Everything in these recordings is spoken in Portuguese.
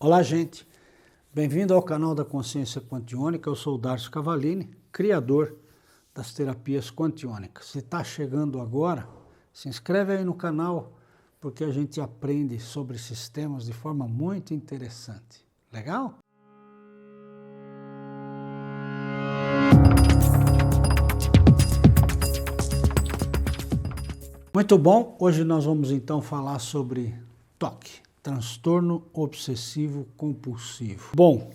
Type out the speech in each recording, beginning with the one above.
Olá, gente. Bem-vindo ao canal da Consciência Quantiônica. Eu sou o Darcio Cavallini, criador das terapias quantiônicas. Se está chegando agora, se inscreve aí no canal, porque a gente aprende sobre sistemas de forma muito interessante. Legal? Muito bom. Hoje nós vamos então falar sobre TOC. Transtorno obsessivo compulsivo. Bom,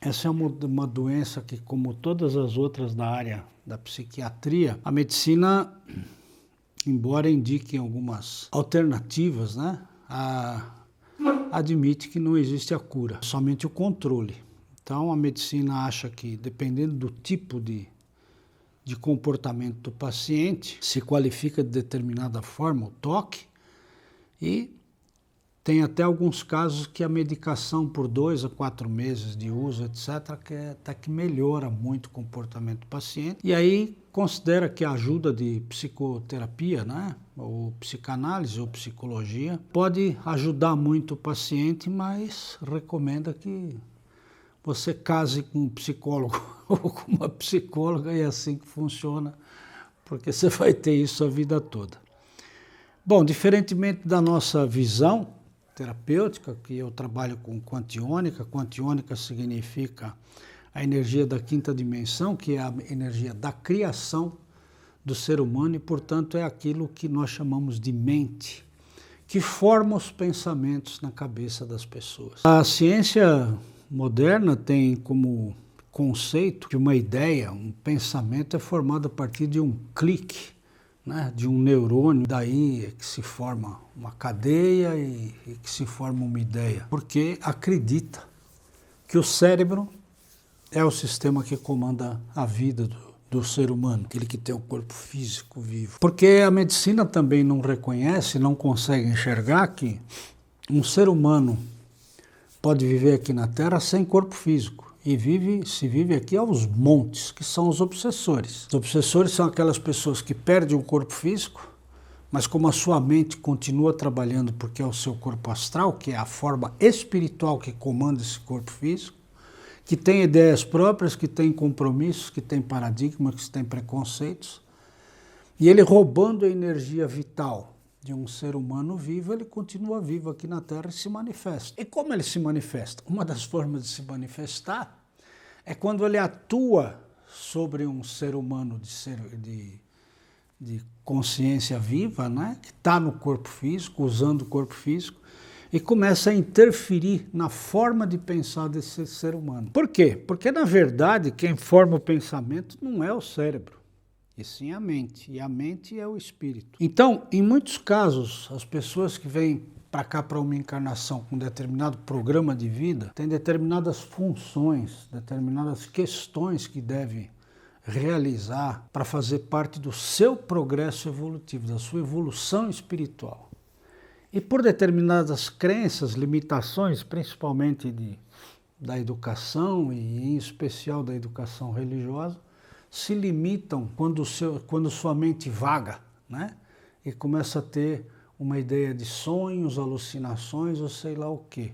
essa é uma doença que, como todas as outras da área da psiquiatria, a medicina, embora indique algumas alternativas, né, admite que não existe a cura, somente o controle. Então a medicina acha que, dependendo do tipo de comportamento do paciente, se qualifica de determinada forma o TOC, e tem até alguns casos que a medicação por 2 a 4 meses de uso, etc., que até que melhora muito o comportamento do paciente. E aí considera que a ajuda de psicoterapia, né, ou psicanálise ou psicologia, pode ajudar muito o paciente, mas recomenda que você case com um psicólogo ou com uma psicóloga, e é assim que funciona, porque você vai ter isso a vida toda. Bom, diferentemente da nossa visão terapêutica, que eu trabalho com quantiônica. Quantiônica significa a energia da quinta dimensão, que é a energia da criação do ser humano e, portanto, é aquilo que nós chamamos de mente, que forma os pensamentos na cabeça das pessoas. A ciência moderna tem como conceito que uma ideia, um pensamento é formado a partir de um clique, né, de um neurônio, daí é que se forma uma cadeia e que se forma uma ideia, porque acredita que o cérebro é o sistema que comanda a vida do ser humano, aquele que tem o corpo físico vivo. Porque a medicina também não reconhece, não consegue enxergar que um ser humano pode viver aqui na Terra sem corpo físico. E se vive aqui aos montes, que são os obsessores. Os obsessores são aquelas pessoas que perdem o corpo físico, mas como a sua mente continua trabalhando porque é o seu corpo astral, que é a forma espiritual que comanda esse corpo físico, que tem ideias próprias, que tem compromissos, que tem paradigmas, que tem preconceitos, e ele roubando a energia vital de um ser humano vivo, ele continua vivo aqui na Terra e se manifesta. E como ele se manifesta? Uma das formas de se manifestar é quando ele atua sobre um ser humano de consciência viva, né, que está no corpo físico, usando o corpo físico, e começa a interferir na forma de pensar desse ser humano. Por quê? Porque, na verdade, quem forma o pensamento não é o cérebro, e sim a mente, e a mente é o espírito. Então, em muitos casos, as pessoas que vêm para cá para uma encarnação com determinado programa de vida têm determinadas funções, determinadas questões que devem realizar para fazer parte do seu progresso evolutivo, da sua evolução espiritual. E por determinadas crenças, limitações, principalmente da educação e em especial da educação religiosa, se limitam quando sua mente vaga, né? E começa a ter uma ideia de sonhos, alucinações ou sei lá o quê.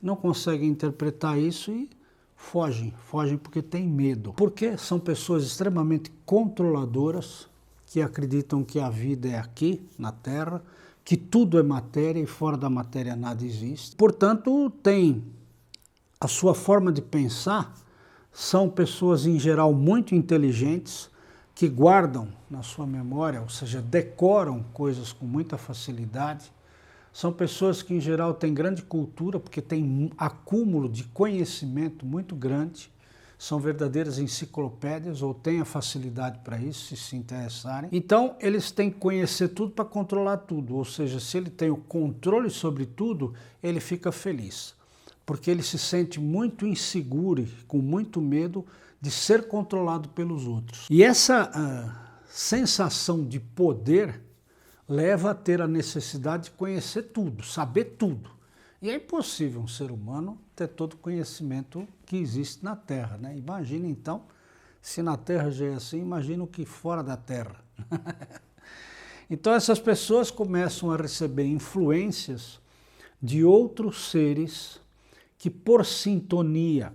Não conseguem interpretar isso e fogem porque têm medo. Porque são pessoas extremamente controladoras, que acreditam que a vida é aqui, na Terra, que tudo é matéria e fora da matéria nada existe. Portanto, tem a sua forma de pensar. São pessoas, em geral, muito inteligentes, que guardam na sua memória, ou seja, decoram coisas com muita facilidade. São pessoas que, em geral, têm grande cultura, porque têm acúmulo de conhecimento muito grande. São verdadeiras enciclopédias, ou têm a facilidade para isso, se interessarem. Então, eles têm que conhecer tudo para controlar tudo. Ou seja, se ele tem o controle sobre tudo, ele fica feliz, porque ele se sente muito inseguro e com muito medo de ser controlado pelos outros. E essa sensação de poder leva a ter a necessidade de conhecer tudo, saber tudo. E é impossível um ser humano ter todo o conhecimento que existe na Terra, né? Imagina então, se na Terra já é assim, imagina o que fora da Terra. Então essas pessoas começam a receber influências de outros seres que por sintonia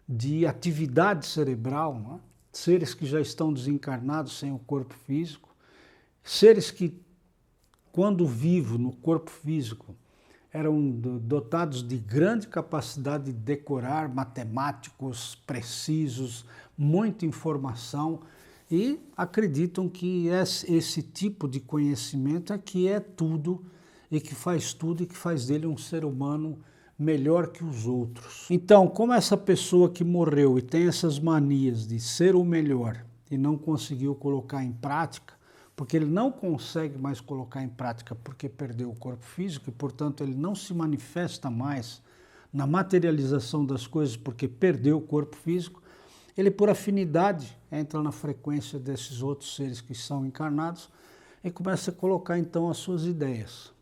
de atividade cerebral, né? Seres que já estão desencarnados sem o corpo físico, seres que, quando vivos no corpo físico, eram dotados de grande capacidade de decorar, matemáticos precisos, muita informação, e acreditam que esse tipo de conhecimento é que é tudo e que faz tudo e que faz dele um ser humano melhor que os outros. Então, como essa pessoa que morreu e tem essas manias de ser o melhor e não conseguiu colocar em prática, porque ele não consegue mais colocar em prática porque perdeu o corpo físico e, portanto, ele não se manifesta mais na materialização das coisas porque perdeu o corpo físico, ele, por afinidade, entra na frequência desses outros seres que são encarnados e começa a colocar, então, as suas ideias.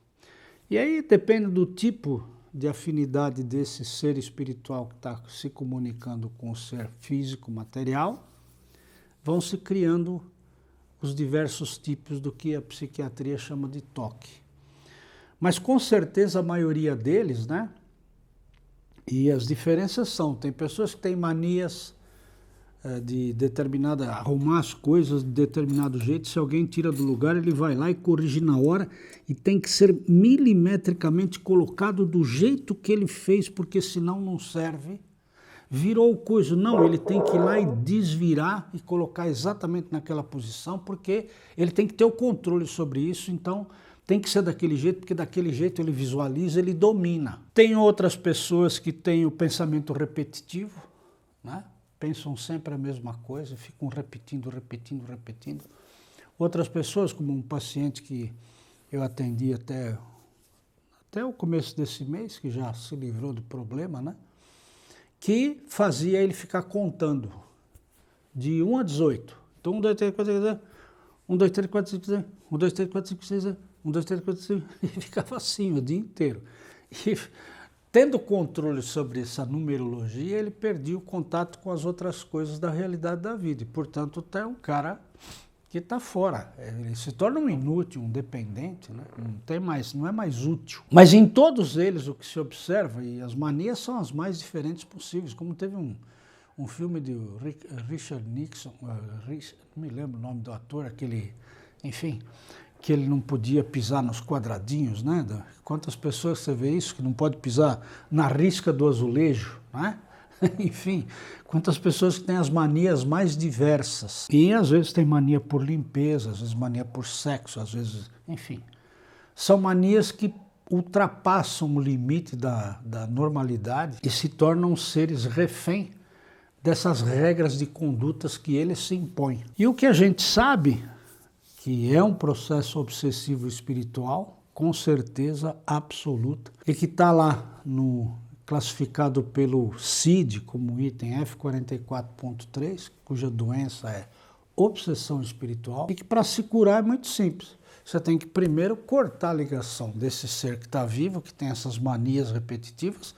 E aí, depende do tipo de afinidade desse ser espiritual que está se comunicando com o ser físico, material, vão se criando os diversos tipos do que a psiquiatria chama de toque. Mas com certeza a maioria deles, né? E as diferenças são, tem pessoas que têm manias de determinada, arrumar as coisas de determinado jeito, se alguém tira do lugar, ele vai lá e corrige na hora, e tem que ser milimetricamente colocado do jeito que ele fez, porque senão não serve. Virou coisa, não, ele tem que ir lá e desvirar e colocar exatamente naquela posição, porque ele tem que ter o controle sobre isso, então tem que ser daquele jeito, porque daquele jeito ele visualiza, ele domina. Tem outras pessoas que têm o pensamento repetitivo, né? Pensam sempre a mesma coisa, ficam repetindo. Outras pessoas, como um paciente que eu atendi até o começo desse mês, que já se livrou do problema, né? Que fazia ele ficar contando de 1 a 18. Então, 1, 2, 3, 4, 5, 6, 1, 2, 3, 4, 5, 6, 1, 2, 3, 4, 5, 6, 1, 2, 3, 4, 5, e ficava assim o dia inteiro. E, tendo controle sobre essa numerologia, ele perdia o contato com as outras coisas da realidade da vida. E, portanto, é um cara que está fora. Ele se torna um inútil, um dependente, né? Não é mais útil. Mas em todos eles o que se observa, e as manias são as mais diferentes possíveis, como teve um filme de Richard Nixon, não me lembro o nome do ator, enfim, que ele não podia pisar nos quadradinhos, né? Quantas pessoas você vê isso, que não pode pisar na risca do azulejo, né? Enfim, quantas pessoas que têm as manias mais diversas. E às vezes tem mania por limpeza, às vezes mania por sexo, às vezes, enfim. São manias que ultrapassam o limite da normalidade e se tornam seres refém dessas regras de condutas que eles se impõem. E o que a gente sabe, que é um processo obsessivo espiritual, com certeza absoluta, e que está lá classificado pelo CID como item F44.3, cuja doença é obsessão espiritual, e que para se curar é muito simples. Você tem que primeiro cortar a ligação desse ser que está vivo, que tem essas manias repetitivas,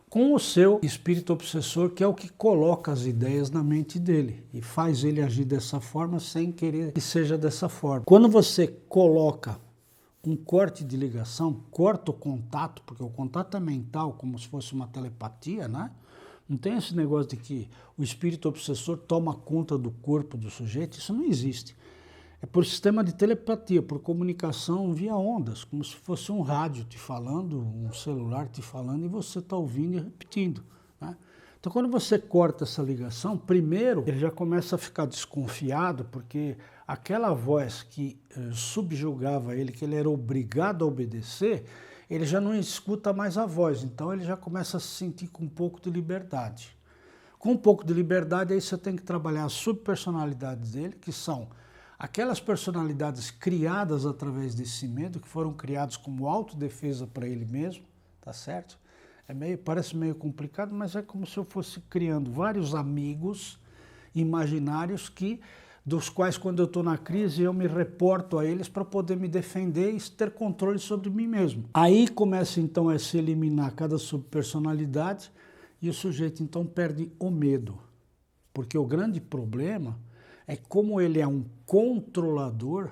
com o seu espírito obsessor, que é o que coloca as ideias na mente dele e faz ele agir dessa forma sem querer que seja dessa forma. Quando você coloca um corte de ligação, corta o contato, porque o contato é mental, como se fosse uma telepatia, né? Não tem esse negócio de que o espírito obsessor toma conta do corpo do sujeito, isso não existe. É por sistema de telepatia, por comunicação via ondas, como se fosse um rádio te falando, um celular te falando, e você está ouvindo e repetindo, né? Então, quando você corta essa ligação, primeiro ele já começa a ficar desconfiado, porque aquela voz que subjugava ele, que ele era obrigado a obedecer, ele já não escuta mais a voz, então ele já começa a se sentir com um pouco de liberdade. Com um pouco de liberdade, aí você tem que trabalhar as subpersonalidades dele, que são aquelas personalidades criadas através desse medo, que foram criadas como autodefesa para ele mesmo, tá certo? Parece meio complicado, mas é como se eu fosse criando vários amigos imaginários dos quais, quando eu estou na crise, eu me reporto a eles para poder me defender e ter controle sobre mim mesmo. Aí começa então a se eliminar cada subpersonalidade e o sujeito então perde o medo. Porque o grande problema é como ele é um controlador,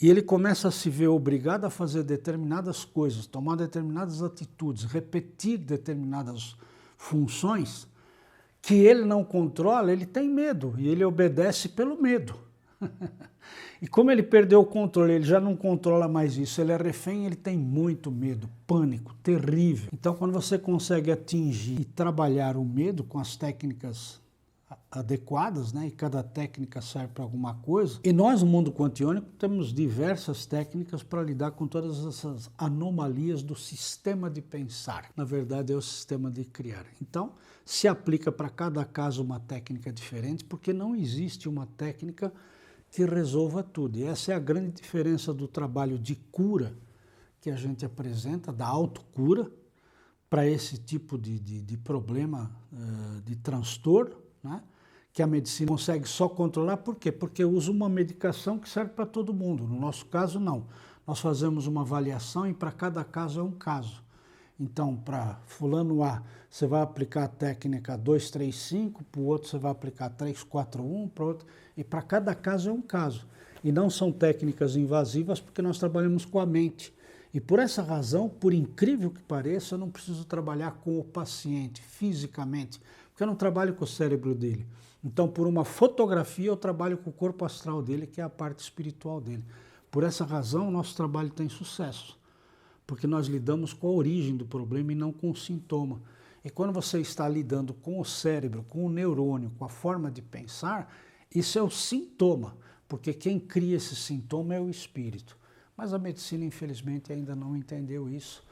e ele começa a se ver obrigado a fazer determinadas coisas, tomar determinadas atitudes, repetir determinadas funções que ele não controla, ele tem medo e ele obedece pelo medo. E como ele perdeu o controle, ele já não controla mais isso, ele é refém, ele tem muito medo, pânico, terrível. Então, quando você consegue atingir e trabalhar o medo com as técnicas adequadas, né? E cada técnica serve para alguma coisa. E nós, no mundo quantiônico, temos diversas técnicas para lidar com todas essas anomalias do sistema de pensar. Na verdade, é o sistema de criar. Então, se aplica para cada caso uma técnica diferente, porque não existe uma técnica que resolva tudo. E essa é a grande diferença do trabalho de cura que a gente apresenta, da autocura, para esse tipo de problema, de transtorno, né? Que a medicina consegue só controlar. Por quê? Porque usa uma medicação que serve para todo mundo. No nosso caso, não. Nós fazemos uma avaliação e para cada caso é um caso. Então, para fulano A, você vai aplicar a técnica 2, 3, 5, para o outro você vai aplicar 3, 4, 1, para o outro. E para cada caso é um caso. E não são técnicas invasivas porque nós trabalhamos com a mente. E por essa razão, por incrível que pareça, eu não preciso trabalhar com o paciente fisicamente, porque eu não trabalho com o cérebro dele. Então, por uma fotografia, eu trabalho com o corpo astral dele, que é a parte espiritual dele. Por essa razão, o nosso trabalho tem sucesso, porque nós lidamos com a origem do problema e não com o sintoma. E quando você está lidando com o cérebro, com o neurônio, com a forma de pensar, isso é o sintoma, porque quem cria esse sintoma é o espírito. Mas a medicina, infelizmente, ainda não entendeu isso.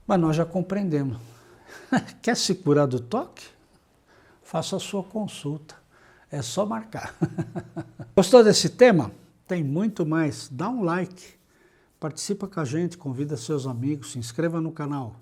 Mas nós já compreendemos. Quer se curar do toque? Faça a sua consulta. É só marcar. Gostou desse tema? Tem muito mais. Dá um like. Participa com a gente, convida seus amigos, se inscreva no canal.